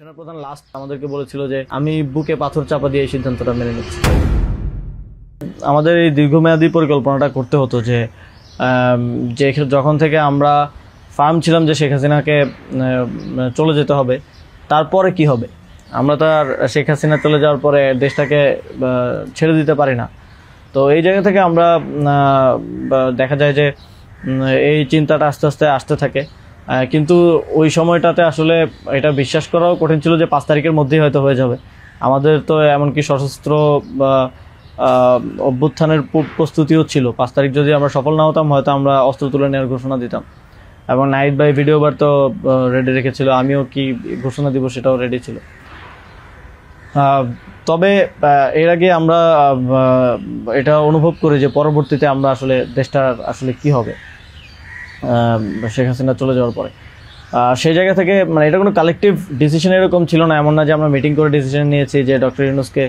সেনাপ্রধান লাস্ট আমাদেরকে বলেছিল যে আমি বুকে পাথর চাপা দিয়ে এই সিদ্ধান্তটা মেনে নিচ্ছি। আমাদের এই দীর্ঘমেয়াদী পরিকল্পনাটা করতে হতো যে যখন থেকে আমরা ফার্ম ছিলাম যে শেখ হাসিনাকে চলে যেতে হবে, তারপরে কি হবে। আমরা তো আর শেখ হাসিনা চলে যাওয়ার পরে দেশটাকে ছেড়ে দিতে পারি না। তো এই জায়গা থেকে আমরা দেখা যায় যে এই চিন্তাটা আস্তে আস্তে আসতে থাকে। কিন্তু ওই সময়টাতে আসলে এটা বিশ্বাস করাও কঠিন ছিল যে 5 তারিখের মধ্যেই হয়তো হয়ে যাবে। আমাদের তো এমনকি সশস্ত্র অভ্যুত্থানের প্রস্তুতিও ছিল। 5 তারিখ যদি আমরা সফল না হতাম, হয়তো আমরা অস্ত্র তুলে নেওয়ার ঘোষণা দিতাম। এবং নাহিদ ভাই ভিডিও বার তো রেডি রেখেছিল, আমিও কি ঘোষণা দিব সেটাও রেডি ছিল। তবে এর আগে আমরা এটা অনুভব করি যে পরবর্তীতে আমরা আসলে দেশটার আসলে কি হবে শেখ হাসিনা চলে যাওয়ার পরে। সেই জায়গা থেকে মানে এটা কোনো কালেকটিভ ডিসিশন এরকম ছিল না, এমন না যে আমরা মিটিং করে ডিসিশন নিয়েছি যে ডক্টর ইউনূসকে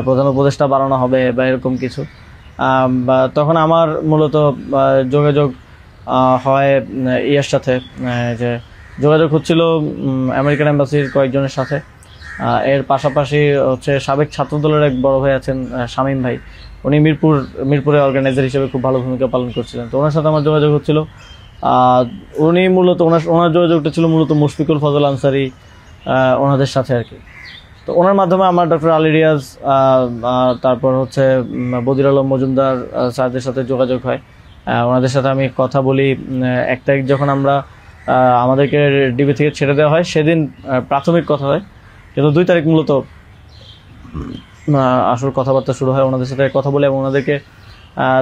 প্রধান উপদেষ্টা বানানো হবে বা এরকম কিছু। তখন আমার মূলত যোগাযোগ হয় ইয়ার সাথে, যে যোগাযোগ হচ্ছিল আমেরিকান এম্বাসির কয়েকজনের সাথে। এর পাশাপাশি হচ্ছে সাবেক ছাত্রদলের এক বড় ভাই আছেন শামীম ভাই, উনি মিরপুরে অর্গানাইজার হিসেবে খুব ভালো ভূমিকা পালন করছিলেন। তো ওনার সাথে আমার যোগাযোগ হচ্ছিল। উনি মূলত ওনার যোগাযোগটা ছিল মূলত মুশফিকুল ফজল আনসারি ওনাদের সাথে আর কি। তো ওনার মাধ্যমে আমার ডক্টর আলী রিয়াজ, তারপর হচ্ছে বদির আলম মজুমদার স্যারদের সাথে যোগাযোগ হয়। ওনাদের সাথে আমি কথা বলি। 1 তারিখ যখন আমরা আমাদেরকে ডিবি থেকে ছেড়ে দেওয়া হয়, সেদিন প্রাথমিক কথা হয়, কিন্তু 2 তারিখ মূলত আসল কথাবার্তা শুরু হয়। ওনাদের সাথে কথা বলে এবং ওনাদেরকে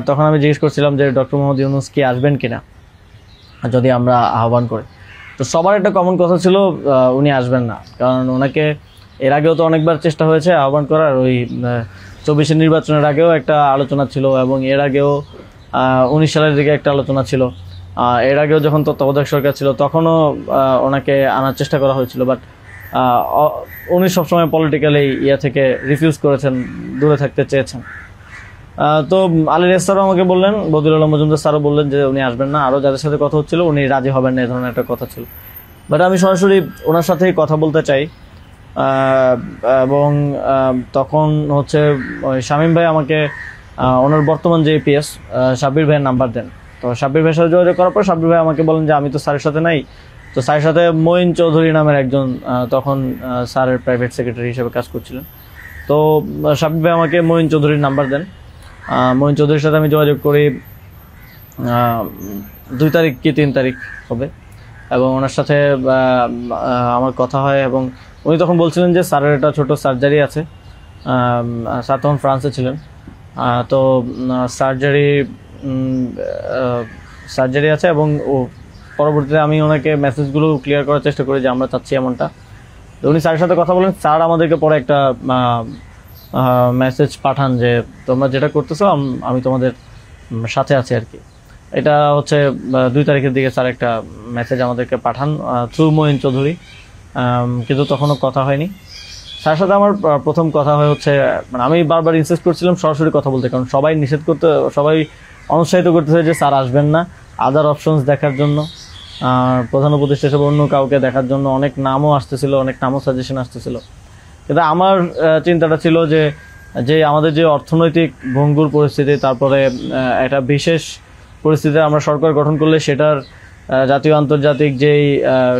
তখন আমি জিজ্ঞেস করছিলাম যে ডক্টর মোহাম্মদ ইউনূস কি আসবেন কিনা যদি আমরা আহ্বান করি। তো সবার একটা কমন কথা ছিল উনি আসবেন না, কারণ ওনাকে এর আগেও তো অনেকবার চেষ্টা হয়েছে আহ্বান করার। ওই 24 নির্বাচনের আগেও একটা আলোচনা ছিল এবং এর আগেও 19 সালের দিকে একটা আলোচনা ছিল। এর আগেও যখন তত্ত্বাবধায়ক সরকার ছিল তখনও ওনাকে আনার চেষ্টা করা হয়েছিল, বাট উনি সবসময় পলিটিক্যালি থেকে রিফিউজ করেছেন, দূরে থাকতে চেয়েছেন। তো আলী রিয়াজ স্যারও আমাকে বললেন, বদির আলম মজুমদার স্যারও বললেন যে উনি আসবেন না। আরও যাদের সাথে কথা হচ্ছিল উনি রাজি হবেন না, এই ধরনের একটা কথা ছিল। বাট আমি সরাসরি ওনার সাথেই কথা বলতে চাই। এবং তখন হচ্ছে শামীম ভাই আমাকে ওনার বর্তমান যে এপিএস সাব্বির ভাইয়ের নাম্বার দেন। তো সাব্বির ভাইয়ের সাথে যোগাযোগ করার পর সাব্বির ভাই আমাকে বলেন যে আমি তো স্যারের সাথে নাই। তো স্যারের সাথে মঈন চৌধুরী নামের একজন তখন স্যারের প্রাইভেট সেক্রেটারি হিসেবে কাজ করছিলেন। তো সাব্বির ভাই আমাকে মঈন চৌধুরীর নাম্বার দেন। মঈন চৌধুরীর সাথে আমি যোগাযোগ করি 2 তারিখ কি 3 তারিখ হবে, এবং ওনার সাথে আমার কথা হয়। এবং উনি তখন বলছিলেন যে স্যারের একটা ছোট সার্জারি আছে। স্যার তখন ফ্রান্সে ছিলেন। তো সার্জারি আছে এবং পরবর্তীতে আমি ওনাকে মেসেজগুলো ক্লিয়ার করার চেষ্টা করি যে আমরা চাচ্ছি এমনটা। তো উনি স্যারের সাথে কথা বলেন। স্যার আমাদেরকে পরে একটা মেসেজ পাঠান যে তোমরা যেটা করতেছো আমি তোমাদের সাথে আছি আর কি। এটা হচ্ছে 2 তারিখের দিকে স্যার একটা মেসেজ আমাদেরকে পাঠান থ্রু মঈন চৌধুরী, কিন্তু তখনও কথা হয়নি। স্যারের সাথে আমার প্রথম কথা হয় হচ্ছে, মানে আমি বারবার ইনসিস্ট করছিলাম সরাসরি কথা বলতে, কারণ সবাই অনুৎসাহিত করতেছে যে স্যার আসবেন না, আদার অপশনস দেখার জন্য, প্রধান উপদেষ্টা হিসেবে অন্য কাউকে দেখার জন্য অনেক নামও আসতেছিল, অনেক নামও সাজেশন আসতেছিল। কিন্তু আমার চিন্তাটা ছিল যে আমাদের যে অর্থনৈতিক ভঙ্গুর পরিস্থিতি, তারপরে একটা বিশেষ পরিস্থিতিতে আমরা সরকার গঠন করলে সেটার জাতীয় আন্তর্জাতিক যেই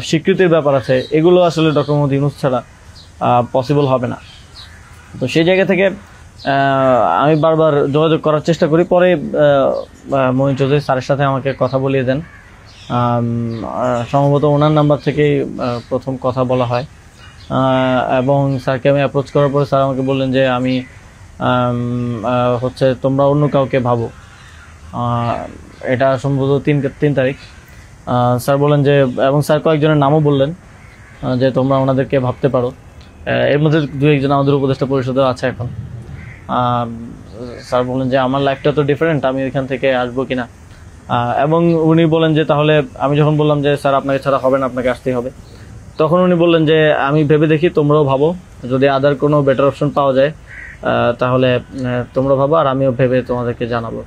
স্বীকৃতির ব্যাপার আছে, এগুলো আসলে ডক্টর মোহাম্মদ ইউনূস ছাড়া পসিবল হবে না। তো সেই জায়গা থেকে আমি বারবার যোগাযোগ করার চেষ্টা করি। পরে মঈন চৌধুরী স্যারের সাথে আমাকে কথা বলিয়ে দেন। সম্ভবত ওনার নাম্বার থেকেই প্রথম কথা বলা হয়। এবং স্যারকে আমি অ্যাপ্রোচ করার পরে স্যার আমাকে বললেন যে আমি হচ্ছে তোমরা অন্য কাউকে ভাবো। এটা সম্ভবত 3 তারিখ। স্যার বললেন যে, এবং স্যার কয়েকজনের নামও বললেন যে তোমরা ওনাদেরকে ভাবতে পারো। এর মধ্যে 2-1 জন আমাদের উপদেষ্টা পরিষদেও আছে এখন। স্যার বললেন যে আমার লাইফটা তো ডিফারেন্ট, আমি ওইখান থেকে আসবো কিনা। এবং উনি বলেন যে তাহলে, আমি যখন বললাম যে স্যার আপনাকে ছাড়া হবে না, আপনাকে আসতেই হবে, তখন উনি বললেন যে আমি ভেবে দেখি, তোমরাও ভাবো, যদি আদার কোনো বেটার অপশন পাওয়া যায় তাহলে তোমরা ভাবো, আর আমিও ভেবে তোমাদেরকে জানাবো।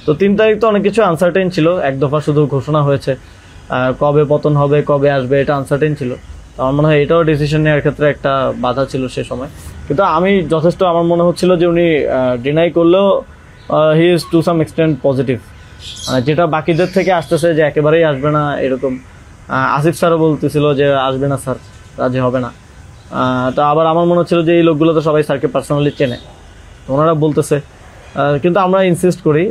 তো 3 তারিখ তো অনেক কিছু আনসার্টেন ছিল। 1 দফা শুধু ঘোষণা হয়েছে, কবে পতন হবে, কবে আসবে, এটা আনসার্টেন ছিল। তো আমার মনে হয় এটাও ডিসিশন নেওয়ার ক্ষেত্রে একটা বাধা ছিল সে সময়। কিন্তু আমি যথেষ্ট আমার মনে হচ্ছিল যে উনি ডিনাই করলেও he is to some extent positive, যেটা বাকিদের থেকে আসতেছে যে একেবারেই আসবে না এরকম। আসিফ স্যারও বলতেছিল যে আসবে না স্যার, রাজি হবে না। তো আবার আমার মনে হচ্ছিল যে এই লোকগুলো তো সবাই স্যারকে পার্সোনালি চেনে, তো ওনারা বলতেছে। কিন্তু আমরা ইনসিস্ট করি,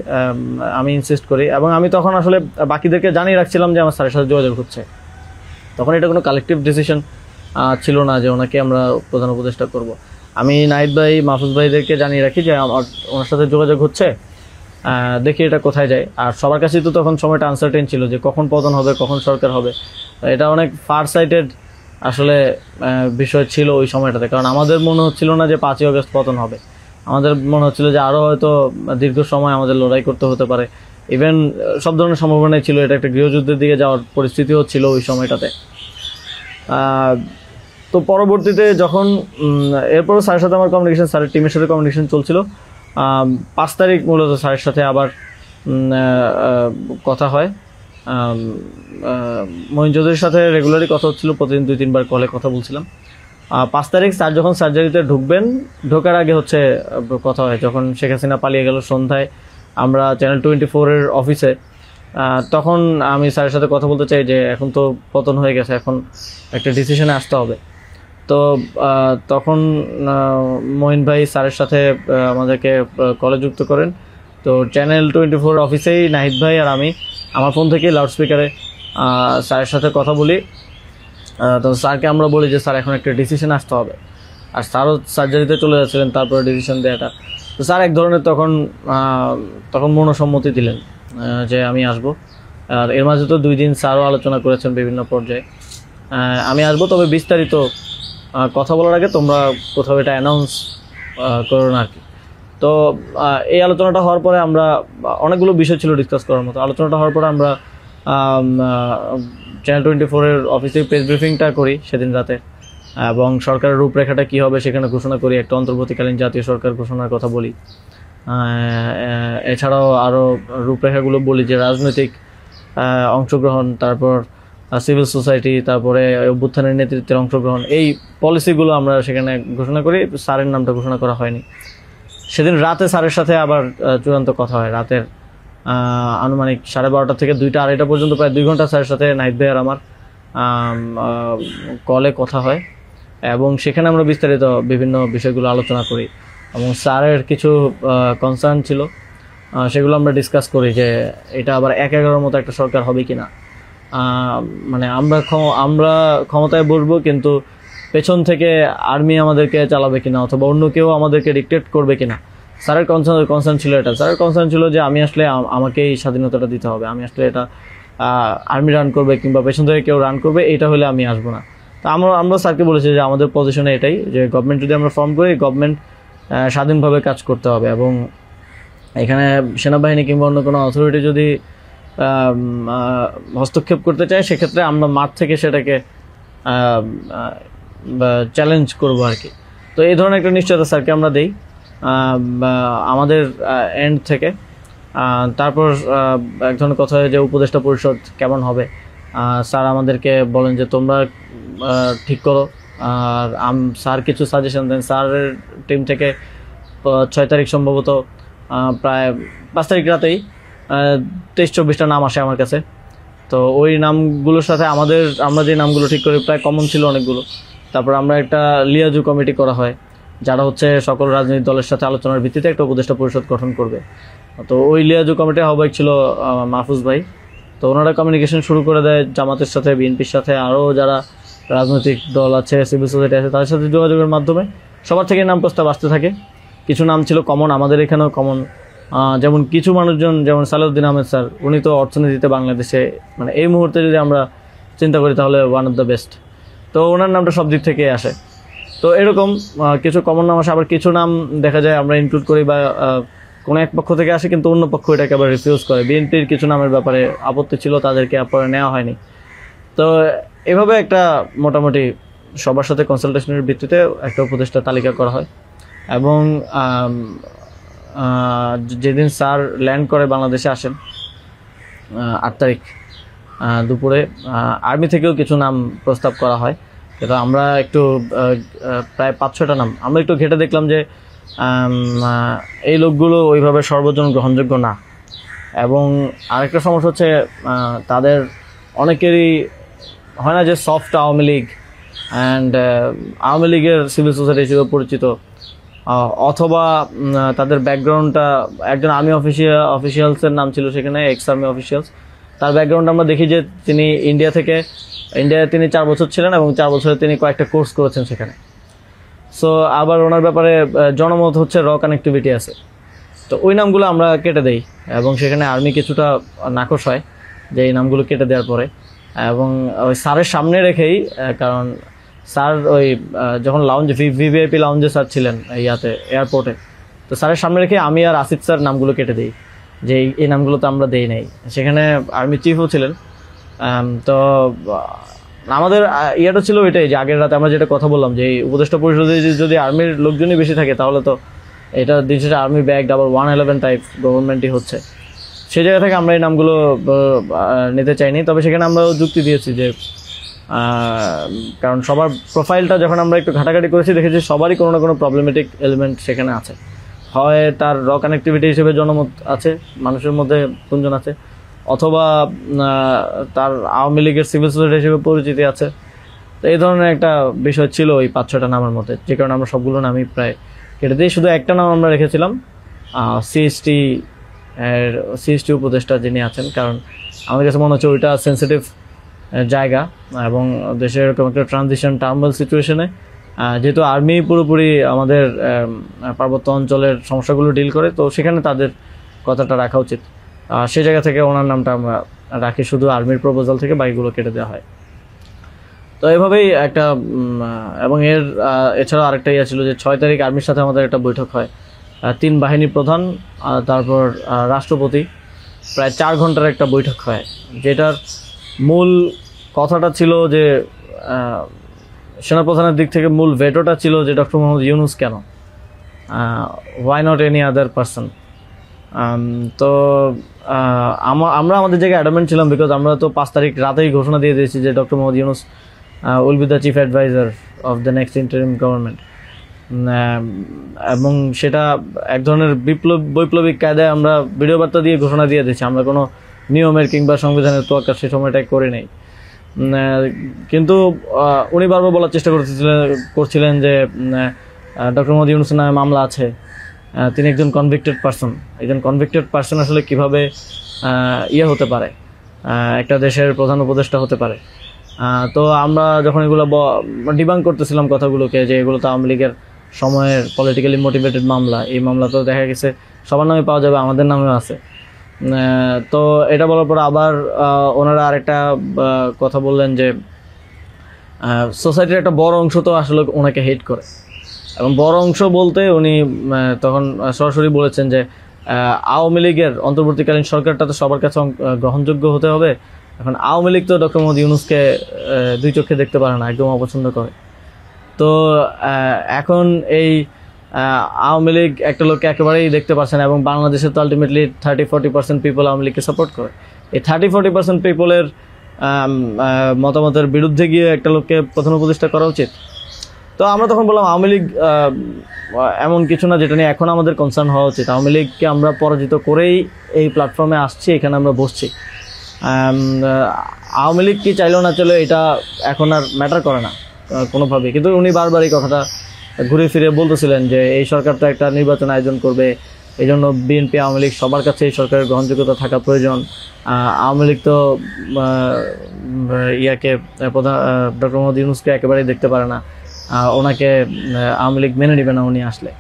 আমি ইনসিস্ট করি, এবং আমি তখন আসলে বাকিদেরকে জানিয়ে রাখছিলাম যে আমার স্যারের সাথে যোগাযোগ হচ্ছে। তখন এটা কোনো কালেকটিভ ডিসিশন ছিল না যে ওনাকে আমরা প্রধান উপদেষ্টা করব। আমি নাহিদ ভাই, মাহফুজ ভাইদেরকে জানিয়ে রাখি যে আমার ওনার সাথে যোগাযোগ হচ্ছে, দেখি এটা কোথায় যায়। আর সবার কাছেই তো তখন সময়টা আনসার্টেন ছিল যে কখন পতন হবে, কখন সরকার হবে। এটা অনেক ফার সাইটেড আসলে বিষয় ছিল ওই সময়টাতে, কারণ আমাদের মনে হচ্ছিল না যে 5ই আগস্ট পতন হবে। আমাদের মনে হচ্ছিল যে আরও হয়তো দীর্ঘ সময় আমাদের লড়াই করতে হতে পারে। ইভেন সব ধরনের সম্ভাবনাই ছিল, এটা একটা গৃহযুদ্ধের দিকে যাওয়ার পরিস্থিতিও ছিল ওই সময়টাতে। তো পরবর্তীতে যখন এরপরও স্যারের সাথে আমার কমিউনিকেশন, স্যারের টিমের সাথে কমিউনিকেশন চলছিল। 5 তারিখ মূলত স্যারের সাথে আবার কথা হয়। মঈন চৌধুরীর সাথে রেগুলারই কথা হচ্ছিল, প্রতিদিন 2-3 বার কলে কথা বলছিলাম। 5 তারিখ স্যার যখন সার্জারিতে ঢুকবেন, ঢোকার আগে হচ্ছে কথা হয়, যখন শেখ হাসিনা পালিয়ে গেল সন্ধ্যায় আমরা চ্যানেল 24-এর অফিসে। তখন আমি স্যারের সাথে কথা বলতে চাই যে এখন তো পতন হয়ে গেছে, এখন একটা ডিসিশনে আসতে হবে। তো তখন মঈন ভাই স্যারের সাথে আমাদেরকে কলে যুক্ত করেন। তো চ্যানেল 24 অফিসেই নাহিদ ভাই আর আমি আমার ফোন থেকে লাউডস্পিকারে স্যারের সাথে কথা বলি। তো স্যারকে আমরা বলি যে স্যার এখন একটা ডিসিশন আসতে হবে, আর স্যারও সার্জারিতে চলে যাচ্ছিলেন তারপরে ডিসিশন দেওয়াটা। তো স্যার এক ধরনের তখন মনোসম্মতি দিলেন যে আমি আসব। আর এর মাঝে তো 2 দিন স্যারও আলোচনা করেছেন বিভিন্ন পর্যায়ে, আমি আসবো, তবে বিস্তারিত কথা বলার আগে তোমরা কোথাও এটা অ্যানাউন্স করো না আর কি। তো এই আলোচনাটা হওয়ার পরে আমরা অনেকগুলো বিষয় ছিল ডিসকাস করার মতো। আলোচনাটা হওয়ার পরে আমরা চ্যানেল 24-এর অফিসে প্রেস ব্রিফিংটা করি সেদিন রাতে, এবং সরকারের রূপরেখাটা কী হবে সেখানে ঘোষণা করি, একটা অন্তর্বর্তীকালীন জাতীয় সরকার ঘোষণার কথা বলি। এছাড়াও আরও রূপরেখাগুলো বলি যে রাজনৈতিক অংশগ্রহণ, তারপর সিভিল সোসাইটি, তারপরে অভ্যুত্থানের নেতৃত্বের অংশগ্রহণ, এই পলিসিগুলো আমরা সেখানে ঘোষণা করি। স্যারের নামটা ঘোষণা করা হয়নি। সেদিন রাতে স্যারের সাথে আবার চূড়ান্ত কথা হয়, রাতের আনুমানিক 12:30 থেকে 2টা-2:30 পর্যন্ত প্রায় 2 ঘন্টা স্যারের সাথে নাহিদ ভাই আর আমার কলে কথা হয়, এবং সেখানে আমরা বিস্তারিত বিভিন্ন বিষয়গুলো আলোচনা করি, এবং স্যারের কিছু কনসার্ন ছিল সেগুলো আমরা ডিসকাস করি যে এটা আবার 1-11 মতো একটা সরকার হবে কিনা। মানে আমরা ক্ষমতায় বসবো, কিন্তু পেছন থেকে আর্মি আমাদেরকে চালাবে কিনা, অথবা অন্য কেউ আমাদেরকে ডিক্টেট করবে কিনা। স্যারের কনসার্ন ছিল এটা। স্যারের কনসার্ন ছিল যে আমি আসলে আমাকেই স্বাধীনতাটা দিতে হবে, আমি আসলে এটা আর্মি রান করবে কিংবা পেছন থেকে কেউ রান করবে, এটা হলে আমি আসবো না। তো আমরা স্যারকে বলেছি যে আমাদের পজিশনে এটাই, যে গভর্নমেন্ট যদি আমরা ফর্ম করি, গভর্নমেন্ট স্বাধীনভাবে কাজ করতে হবে, এবং এখানে সেনাবাহিনী কিংবা অন্য কোনো অথরিটি যদি হস্তক্ষেপ করতে চায়, সেক্ষেত্রে আমরা মাঠ থেকে সেটাকে চ্যালেঞ্জ করবো আর কি। তো এই ধরনের একটা নিশ্চয়তা স্যারকে আমরা দেই আমাদের এন্ড থেকে। তারপর এক ধরনের কথা হয় যে উপদেষ্টা পরিষদ কেমন হবে। স্যার আমাদেরকে বলেন যে তোমরা ঠিক করো, আর স্যার কিছু সাজেশন দেন। স্যারের টিম থেকে 6 তারিখ সম্ভবত প্রায় 5 তারিখ রাতেই 23-24টা নাম আসে আমার কাছে। তো ওই নামগুলোর সাথে আমরা যে নামগুলো ঠিক করি প্রায় কমন ছিল অনেকগুলো। তারপর আমরা একটা লিয়াজু কমিটি করা হয়, যারা হচ্ছে সকল রাজনৈতিক দলের সাথে আলোচনার ভিত্তিতে একটা উপদেষ্টা পরিষদ গঠন করবে। তো ওই লিয়াজু কমিটির আহ্বায়ক ছিল মাহফুজ ভাই। তো ওনারা কমিউনিকেশন শুরু করে দেয় জামাতের সাথে, বিএনপির সাথে, আরও যারা রাজনৈতিক দল আছে, সিভিল সোসাইটি আছে, তাদের সাথে যোগাযোগের মাধ্যমে সবার থেকে নাম প্রস্তাব আসতে থাকে। কিছু নাম ছিল কমন, আমাদের এখানেও কমন, যেমন কিছু মানুষজন, যেমন সালাউদ্দিন আহমেদ স্যার, উনি তো অর্থনীতিতে বাংলাদেশে মানে এই মুহূর্তে যদি আমরা চিন্তা করি তাহলে ওয়ান অফ দ্য বেস্ট। তো ওনার নামটা সব দিক থেকে আসে। তো এরকম কিছু কমন নাম আসে, আবার কিছু নাম দেখা যায় আমরা ইনক্লুড করি বা কোনো এক পক্ষ থেকে আসে, কিন্তু অন্য পক্ষ এটাকে আবার রিফিউজ করে। বিএনপির কিছু নামের ব্যাপারে আপত্তি ছিল, তাদেরকে পরে নেওয়া হয়নি। তো এভাবে একটা মোটামুটি সবার সাথে কনসালটেশনের ভিত্তিতে একটা উপদেষ্টা তালিকা করা হয়। এবং যেদিন স্যার ল্যান্ড করে বাংলাদেশে আসেন 8 তারিখ দুপুরে, আর্মি থেকেও কিছু নাম প্রস্তাব করা হয়। কিন্তু আমরা একটু প্রায় 5-6টা নাম আমরা একটু ঘেটে দেখলাম যে এই লোকগুলো ওইভাবে সর্বজন গ্রহণযোগ্য না। এবং আরেকটা সমস্যা হচ্ছে তাদের অনেকেরই হয় না যে সফট আওয়ামী লীগ অ্যান্ড আওয়ামী লীগের সিভিল সোসাইটি হিসেবে পরিচিত, অথবা তাদের ব্যাকগ্রাউন্ডটা একজন আর্মি অফিসিয়ালসের নাম ছিল সেখানে, এক্স আর্মি অফিসিয়ালস। তার ব্যাকগ্রাউন্ড আমরা দেখি যে তিনি ইন্ডিয়ায় তিনি 4 বছর ছিলেন এবং 4 বছরে তিনি কয়েকটা কোর্স করেছেন সেখানে। সো আবার ওনার ব্যাপারে জনমত হচ্ছে র কানেক্টিভিটি আছে। তো ওই নামগুলো আমরা কেটে দেই এবং সেখানে আর্মি কিছুটা নাকশ হয় যে এই নামগুলো কেটে দেওয়ার পরে। এবং ওই স্যারের সামনে রেখেই, কারণ স্যার ওই যখন ভিভিআইপি লাউঞ্জে স্যার ছিলেন এয়ারপোর্টে, তো স্যারের সামনে রেখে আমি আর আসিফ স্যার নামগুলো কেটে দিই যে এই নামগুলো তো আমরা দেই নাই। সেখানে আর্মি চিফও ছিলেন। তো আমাদের ইয়েটা ছিল এটাই যে আগের রাতে আমরা যেটা কথা বললাম যে এই উপদেষ্টা পরিষদে যদি আর্মির লোকজনই বেশি থাকে তাহলে তো এটা দিন শেষে আর্মি ব্যাগ আবার 111 টাইপ গভর্নমেন্টই হচ্ছে। সেই জায়গা থেকে আমরা এই নামগুলো নিতে চাইনি। তবে সেখানে আমরা যুক্তি দিয়েছি যে কারণ সবার প্রোফাইলটা যখন আমরা একটু ঘাটাঘাটি করেছি দেখেছি সবারই কোনো না কোনো প্রবলেমেটিক এলিমেন্ট সেখানে আছে। হয় তার র কানেক্টিভিটি হিসেবে জনমত আছে, মানুষের মধ্যে গুঞ্জন আছে, অথবা তার আওয়ামী লীগের সিভিল সোসাইটি হিসেবে পরিচিতি আছে। তো এই ধরনের একটা বিষয় ছিল ওই 5-6টা নামের মধ্যে, যে কারণে আমরা সবগুলো নামই প্রায় কেটে দিই। শুধু একটা নাম আমরা রেখেছিলাম সিএসটি উপদেষ্টা যিনি আছেন, কারণ আমাদের কাছে মনে হচ্ছে ওইটা সেন্সিটিভ জায়গা এবং দেশের এরকম একটা ট্রানজিশন টার্মাল সিচুয়েশনে যেহেতু আর্মি পুরোপুরি আমাদের পার্বত্য অঞ্চলের সমস্যাগুলো ডিল করে, তো সেখানে তাদের কথাটা রাখা উচিত। সেই জায়গা থেকে ওনার নামটা আমরা রাখি, শুধু আর্মির প্রপোজাল থেকে বাকিগুলো কেটে দেওয়া হয়। তো এভাবেই একটা এবং এছাড়াও আরেকটা ইয়ে ছিল যে 6 তারিখ আর্মির সাথে আমাদের একটা বৈঠক হয়, 3 বাহিনী প্রধান তারপর রাষ্ট্রপতি, প্রায় 4 ঘন্টার একটা বৈঠক হয়। যেটার মূল কথাটা ছিল যে সেনাপ্রধানের দিক থেকে মূল ভেটোটা ছিল যে ডক্টর মোহাম্মদ ইউনূস কেন, why not any other person. তো আমরা আমাদের জায়গায় অ্যাডামেন্ট ছিলাম, বিকজ আমরা তো 5 তারিখ রাতেই ঘোষণা দিয়ে দিয়েছি যে doctor Mohammad Yunus will be the chief adviser of the next interim government. এবং সেটা এক ধরনের বৈপ্লবিক কায়দায় আমরা ভিডিও বার্তা দিয়ে ঘোষণা দিয়ে দিয়েছি, আমরা কোনো নিয়মের কিংবা সংবিধানের তোয়াক্কা সে সময়টাই করে নেই। কিন্তু উনি বারবার বলার চেষ্টা করছিলেন যে ডক্টর মোহাম্মদ ইউনূসের নামে মামলা আছে, তিনি একজন কনভিক্টেড পার্সন আসলে কিভাবে হতে পারে, একটা দেশের প্রধান উপদেষ্টা হতে পারে। তো আমরা যখন এগুলো ডিবাঙ্ক করতেছিলাম কথাগুলোকে যে এগুলো তো আওয়ামী লীগের সময়ের পলিটিক্যালি মোটিভেটেড মামলা, এই মামলা তো দেখা গেছে সবার নামে পাওয়া যাবে, আমাদের নামেও আছে। তো এটা বলার পর আবার ওনারা আরেকটা কথা বললেন যে সোসাইটির একটা বড় অংশ তো আসলে ওনাকে হেট করে, এবং বড় অংশ বলতে উনি তখন সরাসরি বলেছেন যে আওয়ামী লীগের অন্তর্বর্তীকালীন সরকারটা তো সবার কাছে গ্রহণযোগ্য হতে হবে। এখন আওয়ামী লীগ তো ডক্টর মোহাম্মদ ইউনূসকে 2 চোখে দেখতে পারে না, একদম অপছন্দ করে। তো এখন এই আওয়ামী লীগ একটা লোককে একেবারেই দেখতে পারছে না, এবং বাংলাদেশে তো আলটিমেটলি 30-40% পিপল আওয়ামী লীগকে সাপোর্ট করে। এই 30-40% পিপলের মতামতের বিরুদ্ধে গিয়ে একটা লোককে প্রধান উপদেষ্টা করা উচিত। তো আমরা তখন বললাম আওয়ামী লীগ এমন কিছু না যেটা নিয়ে এখন আমাদের কনসার্ন হওয়া উচিত। আওয়ামী লীগকে আমরা পরাজিত করেই এই প্ল্যাটফর্মে আসছি, এখানে আমরা বসছি। আওয়ামী লীগ কি চাইলেও না চলে এটা এখন আর ম্যাটার করে না কোনোভাবেই। কিন্তু উনি বারবার এই কথাটা ঘুরে ফিরে বলতেছিলেন যে এই সরকার তো একটা নির্বাচন আয়োজন করবে, এই জন্য বিএনপি আওয়ামী লীগ সবার কাছে এই সরকারের গ্রহণযোগ্যতা থাকা প্রয়োজন। আওয়ামী লীগ তো প্রধান ডক্টর মোহাম্মদ ইউনূসকে একেবারেই দেখতে পারে না, ওনাকে আওয়ামী লীগ মেনে নেবে না উনি আসলে।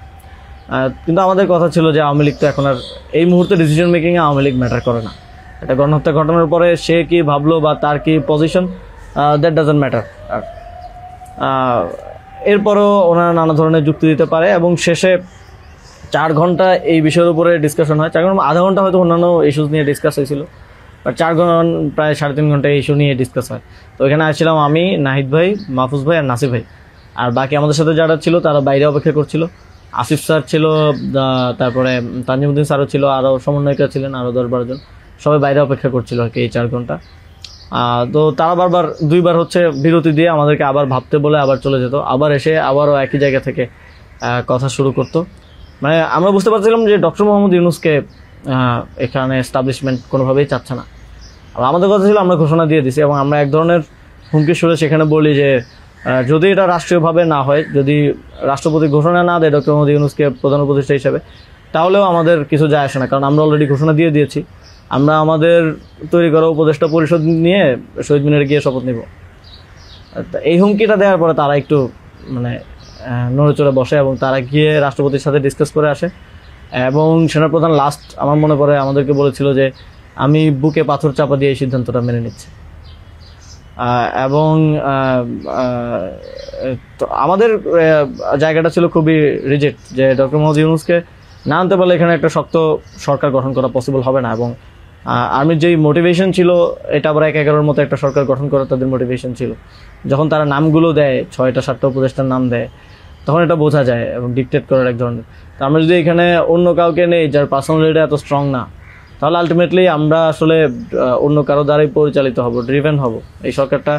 কিন্তু আমাদের কথা ছিল যে আওয়ামী লীগ তো এখন আর এই মুহূর্তে ডিসিশন মেকিংয়ে আওয়ামী লীগ ম্যাটার করে না। একটা গণহত্যা ঘটনার পরে সে কি ভাবলো বা তার কি পজিশন, দ্যাট ডাজন্ট ম্যাটার। এরপরও ওনারা নানা ধরনের যুক্তি দিতে পারে, এবং শেষে 4 ঘন্টা এই বিষয়ের উপরে ডিসকাশন হয়। 4 ঘন্টা, আধা ঘন্টা হয়তো অন্যান্য ইস্যুস নিয়ে ডিসকাস হয়েছিল, বাট 4 ঘন্টা প্রায় 3.5 ঘন্টা এই ইস্যু নিয়ে ডিসকাস হয়। তো এখানে আসছিলাম আমি, নাহিদ ভাই, মাহফুজ ভাই আর নাসির ভাই, আর বাকি আমাদের সাথে যারা ছিল তারা বাইরে অপেক্ষা করছিল। আসিফ স্যার ছিল, তারপরে তানজিমুদ্দিন স্যারও ছিল, আরও সমন্বয়িকা ছিলেন আরও 10-12 জন, সবাই বাইরে অপেক্ষা করছিল আর কি এই 4 ঘন্টা। তো তারা বারবার দুইবার হচ্ছে বিরতি দিয়ে আমাদেরকে আবার ভাবতে বলে আবার চলে যেত, আবার এসে আবারও একই জায়গা থেকে কথা শুরু করতো। মানে আমরা বুঝতে পারছিলাম যে ডক্টর মোহাম্মদ ইউনূসকে এখানে এস্টাবলিশমেন্ট কোনোভাবেই চাচ্ছে না। আর আমাদের কথা ছিল আমরা ঘোষণা দিয়ে দিছি, এবং আমরা এক ধরনের হুমকি সুরে সেখানে বলি যে যদি এটা রাষ্ট্রীয়ভাবে না হয়, যদি রাষ্ট্রপতি ঘোষণা না দেয় ডক্টর মোহাম্মদ ইউনূসকে প্রধান উপদেষ্টা হিসেবে, তাহলেও আমাদের কিছু যায় আসে না, কারণ আমরা অলরেডি ঘোষণা দিয়ে দিয়েছি। আমরা আমাদের তৈরি করা উপদেষ্টা পরিষদ নিয়ে শহীদ মিনারে গিয়ে শপথ নিব। এই হুমকিটা দেওয়ার পরে তারা একটু মানে নড়েচড়ে বসে, এবং তারা গিয়ে রাষ্ট্রপতির সাথে ডিসকাস করে আসে। এবং সেনাপ্রধান লাস্ট আমার মনে পড়ে আমাদেরকে বলেছিল যে আমি বুকে পাথর চাপা দিয়ে এই সিদ্ধান্তটা মেনে নিচ্ছি। এবং তো আমাদের জায়গাটা ছিল খুবই রিজেক্ট, যে ডক্টর মোহাম্মদ ইউনূসকে না আনতে পারলে এখানে একটা শক্ত সরকার গঠন করা পসিবল হবে না। এবং আর্মির যেই মোটিভেশন ছিল, এটা আবার ১/১১ মতো একটা সরকার গঠন করার তাদের মোটিভেশন ছিল। যখন তারা নামগুলো দেয়, ৬টা ৭টা উপদেষ্টার নাম দেয়, তখন এটা বোঝা যায়, এবং ডিকটেট করার এক ধরনের। তো আমরা যদি এখানে অন্য কাউকে নেই যার পার্সোনালিটি এত স্ট্রং না, তাহলে আলটিমেটলি আমরা আসলে অন্য কারো দ্বারাই পরিচালিত হব, ড্রিভেন হব। এই সরকারটা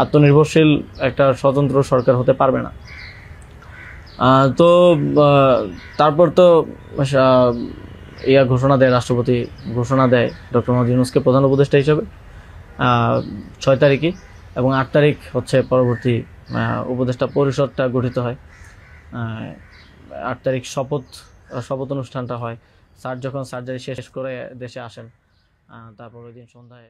আত্মনির্ভরশীল একটা স্বতন্ত্র সরকার হতে পারবে না। তো তারপর তো ঘোষণা দেয়, রাষ্ট্রপতি ঘোষণা দেয় ডক্টর মোহাম্মদ ইউনূসকে প্রধান উপদেষ্টা হিসেবে ৬ তারিখই, এবং ৮ তারিখ হচ্ছে পরবর্তী উপদেষ্টা পরিষদটা গঠিত হয়। ৮ তারিখ শপথ অনুষ্ঠানটা হয়। স্যার যখন সার্জারি শেষ করে দেশে আসেন, তারপর ওই দিন সন্ধ্যায়